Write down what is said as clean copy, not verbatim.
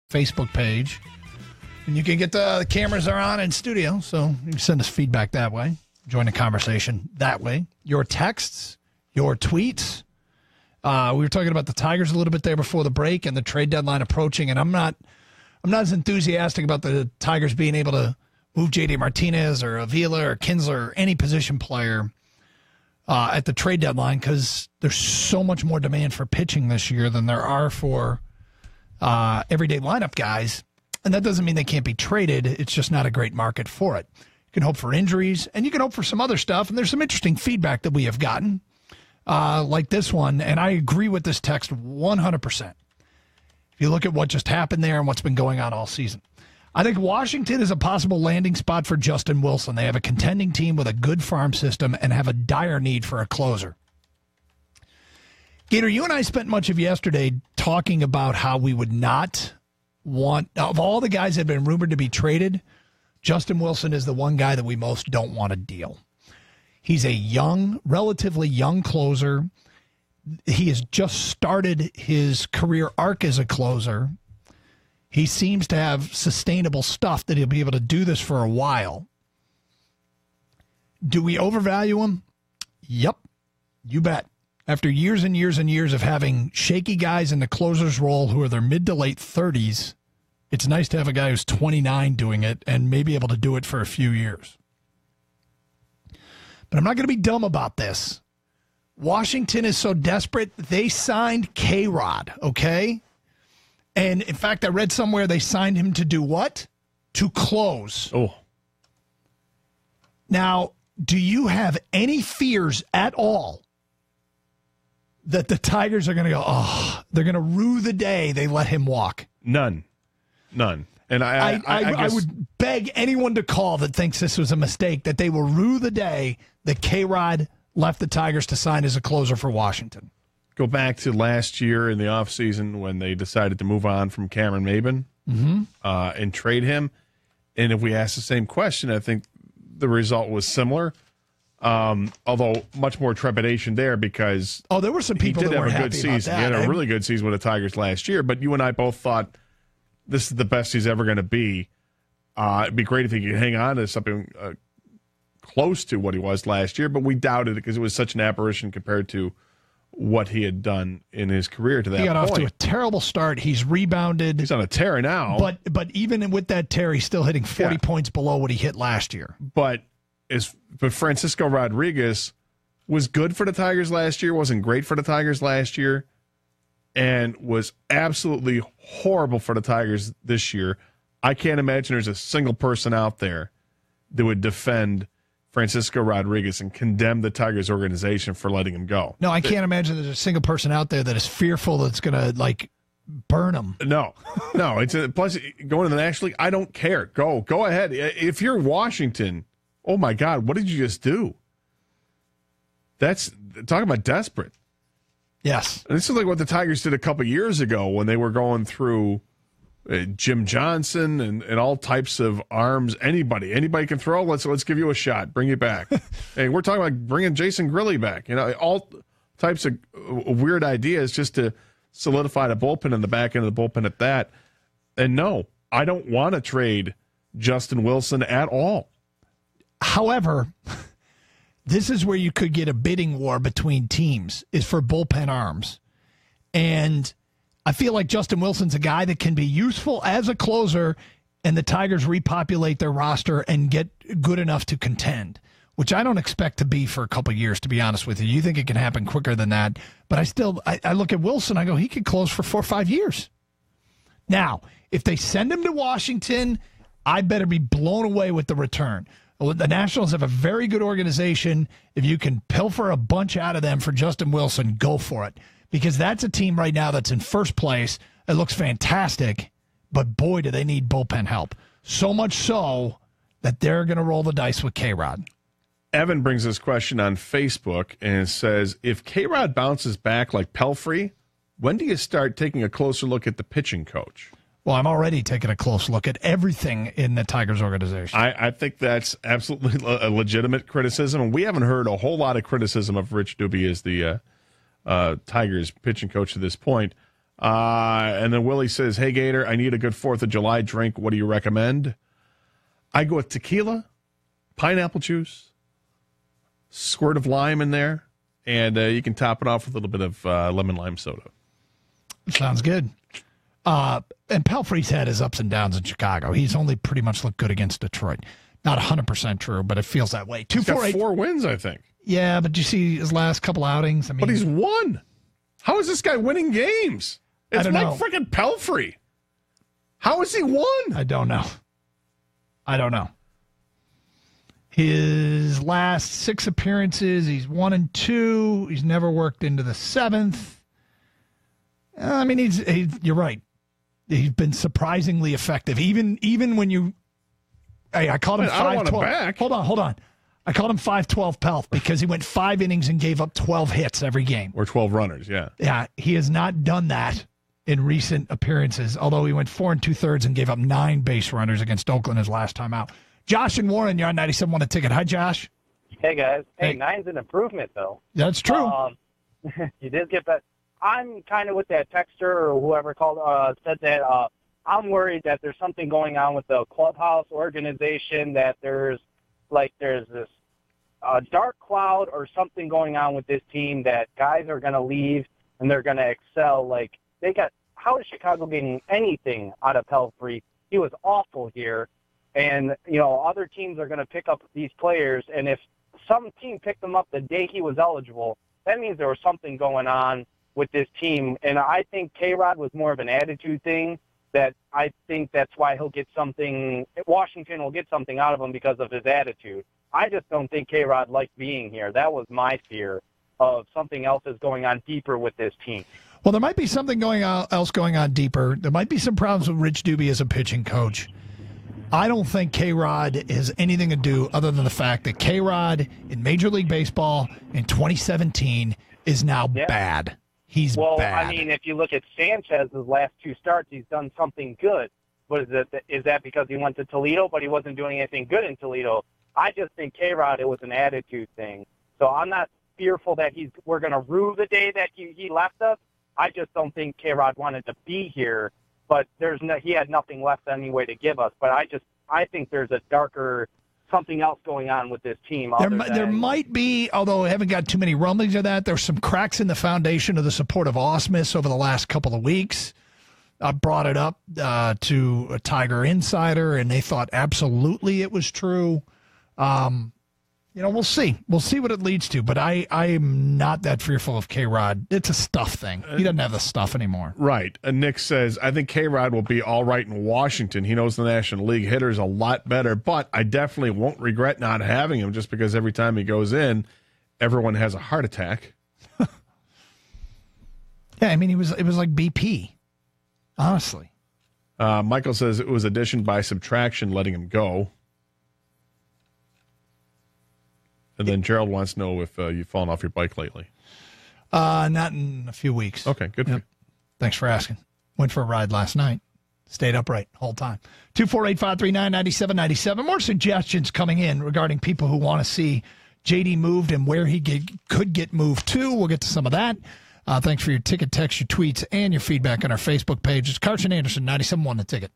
Facebook page. And you can get the cameras are on in studio, so you can send us feedback that way. Join the conversation that way. Your texts, your tweets. We were talking about the Tigers a little bit there before the break and the trade deadline approaching, and I'm not as enthusiastic about the Tigers being able to move J.D. Martinez or Avila or Kinsler or any position player at the trade deadline because there's so much more demand for pitching this year than there are for everyday lineup guys. And that doesn't mean they can't be traded. It's just not a great market for it. You can hope for injuries, and you can hope for some other stuff. And there's some interesting feedback that we have gotten, like this one. And I agree with this text 100%. If you look at what just happened there and what's been going on all season. I think Washington is a possible landing spot for Justin Wilson. They have a contending team with a good farm system and have a dire need for a closer. Gator, you and I spent much of yesterday talking about how we would not want, of all the guys that have been rumored to be traded, Justin Wilson is the one guy that we most don't want to deal. He's a young, relatively young closer. He has just started his career arc as a closer. He seems to have sustainable stuff that he'll be able to do this for a while. Do we overvalue him? Yep, you bet. After years and years and years of having shaky guys in the closer's role who are their mid to late 30s, it's nice to have a guy who's 29 doing it and maybe able to do it for a few years. But I'm not going to be dumb about this. Washington is so desperate, they signed K-Rod, okay? And, in fact, I read somewhere they signed him to do what? To close. Oh. Now, do you have any fears at all that the Tigers are going to go, they're going to rue the day they let him walk? None. And I would beg anyone to call that thinks this was a mistake, that they will rue the day that K-Rod left the Tigers to sign as a closer for Washington. Go back to last year in the offseason when they decided to move on from Cameron Maybin and trade him. And if we ask the same question, I think the result was similar. Although much more trepidation there because there were some people that weren't happy about that. He did have a good season. He had a really good season with the Tigers last year. But you and I both thought this is the best he's ever going to be. It'd be great if he could hang on to something close to what he was last year. But we doubted it because it was such an apparition compared to what he had done in his career to that point. He got off to a terrible start. He's rebounded. He's on a tear now. But even with that tear, he's still hitting 40 points below what he hit last year. But Francisco Rodriguez was good for the Tigers last year, wasn't great for the Tigers last year, and was absolutely horrible for the Tigers this year. I can't imagine there's a single person out there that would defend Francisco Rodriguez and condemn the Tigers organization for letting him go. No, I can't imagine there's a single person out there that is fearful that's going to, burn him. No. It's plus, going to the National League, I don't care. Go ahead. If you're Washington, oh, my God, what did you just do? That's talking about desperate. Yes. And this is like what the Tigers did a couple years ago when they were going through Jim Johnson and all types of arms. Anybody can throw. Let's give you a shot. Bring you back. Hey, we're talking about bringing Jason Grilly back. All types of weird ideas just to solidify the bullpen and the back end of the bullpen at that. And no, I don't want to trade Justin Wilson at all. However, this is where you could get a bidding war between teams, is for bullpen arms. And I feel like Justin Wilson's a guy that can be useful as a closer, and the Tigers repopulate their roster and get good enough to contend, which I don't expect to be for a couple of years, to be honest with you. You think it can happen quicker than that. But I look at Wilson, I go, he could close for 4 or 5 years. Now, if they send him to Washington, I better be blown away with the return. The Nationals have a very good organization. If you can pilfer a bunch out of them for Justin Wilson, go for it. Because that's a team right now that's in first place. It looks fantastic, but boy, do they need bullpen help. So much so that they're going to roll the dice with K-Rod. Evan brings this question on Facebook and says, if K-Rod bounces back like Pelfrey, when do you start taking a closer look at the pitching coach? Well, I'm already taking a close look at everything in the Tigers organization. I think that's absolutely a legitimate criticism, and we haven't heard a whole lot of criticism of Rich Doobie as the Tigers pitching coach to this point. And then Willie says, hey, Gator, I need a good 4th of July drink. What do you recommend? I go with tequila, pineapple juice, squirt of lime in there, and you can top it off with a little bit of lemon lime soda. Sounds good. And Pelfrey's had his ups and downs in Chicago. He's only pretty much looked good against Detroit. Not 100% true, but it feels that way. He's got 4 wins, I think. Yeah, but you see his last couple outings? I mean, but he's won. How is this guy winning games? It's like freaking Pelfrey. How has he won? I don't know. His last 6 appearances, he's 1-2. He's never worked into the 7th. I mean, you're right. He's been surprisingly effective. Even when you, I called him 5-12. Hold on. I called him 5-12 Pelf because he went 5 innings and gave up 12 hits every game. Or 12 runners, yeah. Yeah, he has not done that in recent appearances, although he went 4 2/3 and gave up 9 base runners against Oakland his last time out. Josh and Warren, you're on 97.1 The Ticket. Hi, Josh. Hey, guys. Hey, 9's an improvement, though. That's true. You did get that. I'm kind of with that texter or whoever said that. I'm worried that there's something going on with the clubhouse organization, that there's this dark cloud or something going on with this team, that guys are going to leave and they're going to excel. Like, how is Chicago getting anything out of Pelfrey? He was awful here. And, other teams are going to pick up these players. And if some team picked them up the day he was eligible, that means there was something going on with this team. And I think K-Rod was more of an attitude thing, that I think that's why he'll get something. Washington will get something out of him because of his attitude. I just don't think K-Rod liked being here. That was my fear, of something else is going on deeper with this team. Well, there might be something else going on deeper. There might be some problems with Rich Doobie as a pitching coach. I don't think K-Rod has anything to do other than the fact that K-Rod in Major League Baseball in 2017 is now bad. He's bad. I mean, if you look at Sanchez's last 2 starts, he's done something good. But is that because he went to Toledo, but he wasn't doing anything good in Toledo? I just think K-Rod, it was an attitude thing. So I'm not fearful that we're going to rue the day that he left us. I just don't think K-Rod wanted to be here, but he had nothing left anyway to give us. But I think there's a darker something else going on with this team. There might be, although I haven't got too many rumblings of that. There's some cracks in the foundation of the support of Ausmus over the last couple of weeks. I brought it up to a Tiger insider, and they thought absolutely it was true. We'll see. We'll see what it leads to, but I am not that fearful of K-Rod. It's a stuff thing. He doesn't have the stuff anymore. Right. And Nick says, I think K-Rod will be all right in Washington. He knows the National League hitters a lot better, but I definitely won't regret not having him, just because every time he goes in, everyone has a heart attack. Yeah, I mean, it was like BP, honestly. Michael says it was addition by subtraction letting him go. And then Gerald wants to know if you've fallen off your bike lately. Not in a few weeks. Okay, good for you. Thanks for asking. Went for a ride last night. Stayed upright the whole time. 248-539-9797. More suggestions coming in regarding people who want to see JD moved and where he could get moved to. We'll get to some of that. Thanks for your ticket, text, your tweets, and your feedback on our Facebook page. It's Karsch and Anderson, 97.1 The Ticket.